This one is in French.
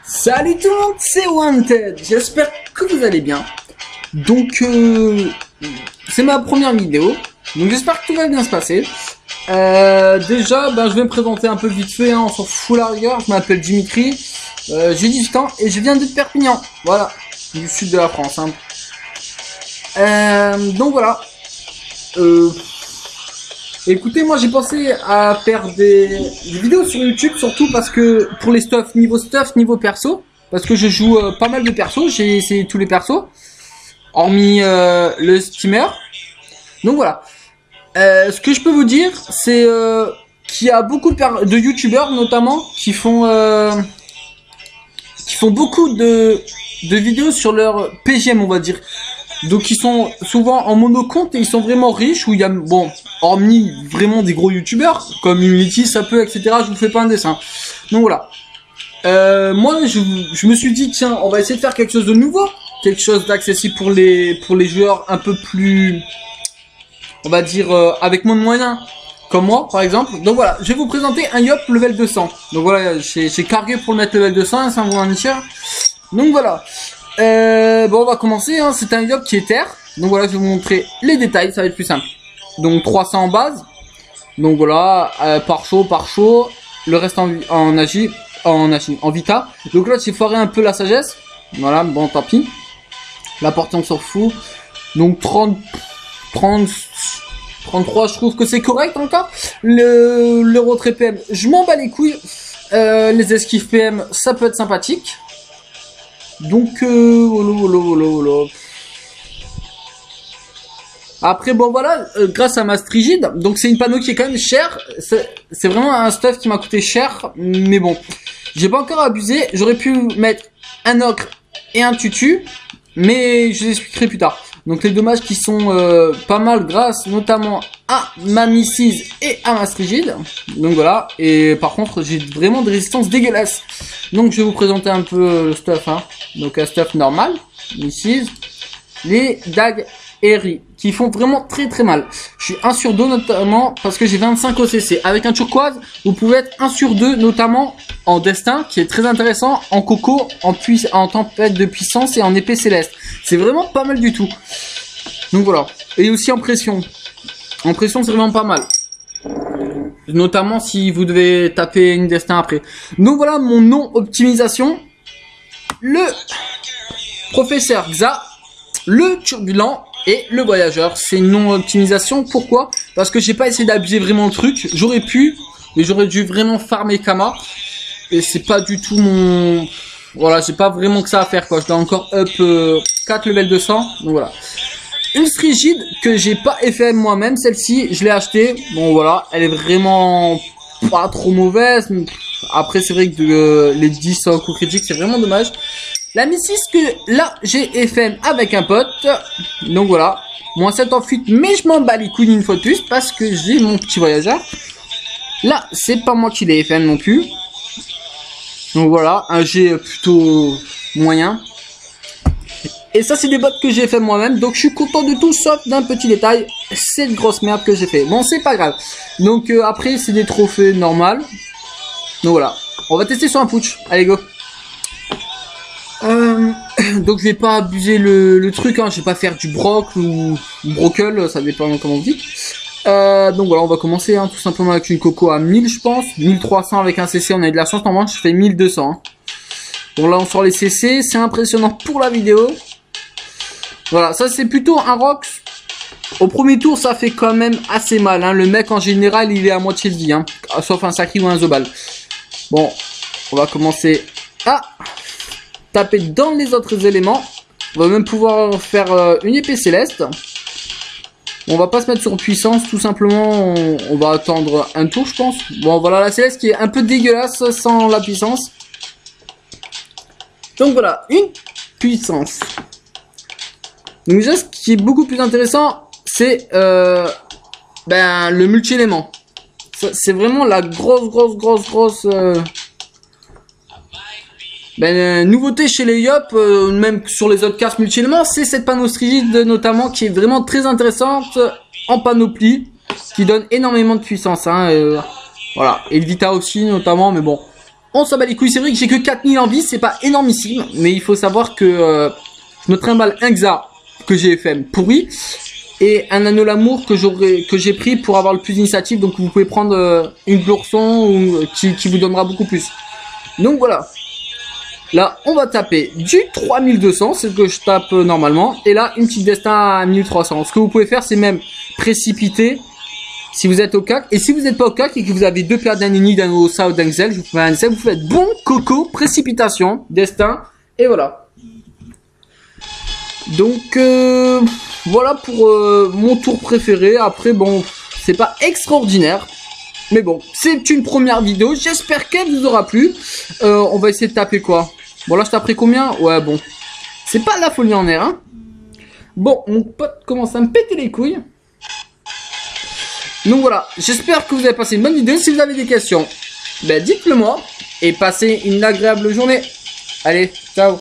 Salut tout le monde, c'est Wanted. J'espère que vous allez bien. Donc c'est ma première vidéo, donc j'espère que tout va bien se passer. Déjà je vais me présenter un peu vite fait, hein, on s'en fout la rigueur. Je m'appelle Dimitri, j'ai 18 ans et je viens de Perpignan, voilà, du sud de la France, hein. Donc voilà, écoutez, moi j'ai pensé à faire des vidéos sur YouTube, surtout parce que pour les stuff, niveau perso, parce que je joue pas mal de persos, j'ai essayé tous les persos, hormis le steamer. Donc voilà, ce que je peux vous dire, c'est qu'il y a beaucoup de youtubeurs notamment qui font beaucoup de vidéos sur leur PGM, on va dire. Donc ils sont souvent en monocompte et ils sont vraiment riches, où il y a, bon, hormis vraiment des gros youtubeurs, comme Unity, ça peut, etc. Je vous fais pas un dessin. Donc voilà. Moi, je me suis dit, tiens, on va essayer de faire quelque chose de nouveau, quelque chose d'accessible pour les joueurs un peu plus, on va dire, avec moins de moyens, comme moi, par exemple. Donc voilà, je vais vous présenter un Yop level 200. Donc voilà, j'ai cargué pour le mettre level 200, c'est un bon cher. Donc voilà. Bon, on va commencer, hein. C'est un Yop qui est terre. Donc voilà, je vais vous montrer les détails, ça va être plus simple. Donc 300 en base. Donc voilà, par chaud. Le reste en vita. Donc là, j'ai foiré un peu la sagesse. Voilà, bon, tant pis. La portée, on s'en fout. Donc 33, je trouve que c'est correct encore. Le retrait PM, je m'en bats les couilles. Les esquives PM, ça peut être sympathique. Donc après, bon voilà, grâce à ma Strigide, donc c'est une panneau qui est quand même chère. C'est vraiment un stuff qui m'a coûté cher, mais bon, j'ai pas encore abusé. J'aurais pu mettre un ocre et un tutu, mais je vous expliquerai plus tard. Donc les dommages qui sont pas mal grâce notamment à ma Mrs et à ma Strigide. Donc voilà, et par contre j'ai vraiment des résistances dégueulasses. Donc je vais vous présenter un peu le stuff, hein. Donc un stuff normal, Mrs, les dagues Eri qui font vraiment très mal. Je suis 1 sur 2 notamment parce que j'ai 25 OCC. Avec un turquoise, vous pouvez être 1 sur 2 notamment en destin, qui est très intéressant, en coco, en tempête de puissance et en épée céleste. C'est vraiment pas mal du tout. Donc voilà. Et aussi en pression. En pression, c'est vraiment pas mal. Notamment si vous devez taper une destin après. Donc voilà mon nom optimisation. Le professeur Xa, le turbulent et le voyageur. C'est une non optimisation. Pourquoi? Parce que j'ai pas essayé d'abuser vraiment le truc. J'aurais pu, mais j'aurais dû vraiment farmer Kama. Et c'est pas du tout mon... Voilà, j'ai pas vraiment que ça à faire, quoi. Je dois encore up 4 level 200. Donc voilà. Une Strigide que j'ai pas FM moi-même. Celle-ci, je l'ai achetée. Bon voilà, elle est vraiment pas trop mauvaise. Après, c'est vrai que les 10 coups critiques, c'est vraiment dommage. La Missis que là, j'ai FM avec un pote. Donc voilà. Moins 7 en fuite, mais je m'en bats les couilles une fois de plus parce que j'ai mon petit voyageur. Là, c'est pas moi qui l'ai FM non plus. Donc voilà, un G plutôt moyen. Et ça, c'est des bots que j'ai fait moi-même. Donc je suis content de tout, sauf d'un petit détail. C'est une grosse merde que j'ai fait. Bon, c'est pas grave. Donc après, c'est des trophées normaux. Donc voilà. On va tester sur un putsch. Allez, go. Donc je vais pas abuser le truc, hein. Je vais pas faire du broc ou brocle, ça dépend comment vous dites. Donc voilà, on va commencer, hein, tout simplement avec une coco à 1000, je pense. 1300 avec un CC, on a eu de la chance. Normalement, je fais 1200. Hein. Donc là, on sort les CC. C'est impressionnant pour la vidéo. Voilà, ça c'est plutôt un rock. Au premier tour, ça fait quand même assez mal. Hein. Le mec, en général, il est à moitié de vie. Hein. Sauf un sacré ou un zobal. Bon, on va commencer à taper dans les autres éléments. On va même pouvoir faire une épée céleste. On va pas se mettre sur puissance, tout simplement. On va attendre un tour, je pense. Bon, voilà la céleste qui est un peu dégueulasse sans la puissance. Donc voilà, une puissance. Donc déjà, ce qui est beaucoup plus intéressant, c'est le multi-élément. C'est vraiment la grosse nouveauté chez les Yop, même sur les autres cartes multi-éléments, c'est cette panneau Strigide notamment qui est vraiment très intéressante en panoplie, qui donne énormément de puissance. Hein, voilà, et le Vita aussi notamment, mais bon, On s'en bat les couilles, c'est vrai que j'ai que 4000 en vie, c'est pas énormissime, mais il faut savoir que je me trimballe un Xa que j'ai FM pourri et un anneau l'amour que j'ai pris pour avoir le plus d'initiative, donc vous pouvez prendre une bourson ou qui vous donnera beaucoup plus. Donc voilà. Là, on va taper du 3200, c'est ce que je tape normalement, et là une petite destin à 1300. Ce que vous pouvez faire, c'est même précipiter. Si vous êtes au CAC, et si vous n'êtes pas au CAC et que vous avez 2 paires d'un Eni, d'un Osa ou d'un Xel, je vous fais un essai, vous faites bon coco, précipitation, destin, et voilà. Donc voilà pour mon tour préféré. Après bon, c'est pas extraordinaire, mais bon, c'est une première vidéo, j'espère qu'elle vous aura plu. On va essayer de taper quoi? Bon là je taperai combien? Ouais bon, c'est pas la folie en air hein. Bon, mon pote commence à me péter les couilles. Donc voilà, j'espère que vous avez passé une bonne vidéo. Si vous avez des questions, ben dites-le moi. Et passez une agréable journée. Allez, ciao.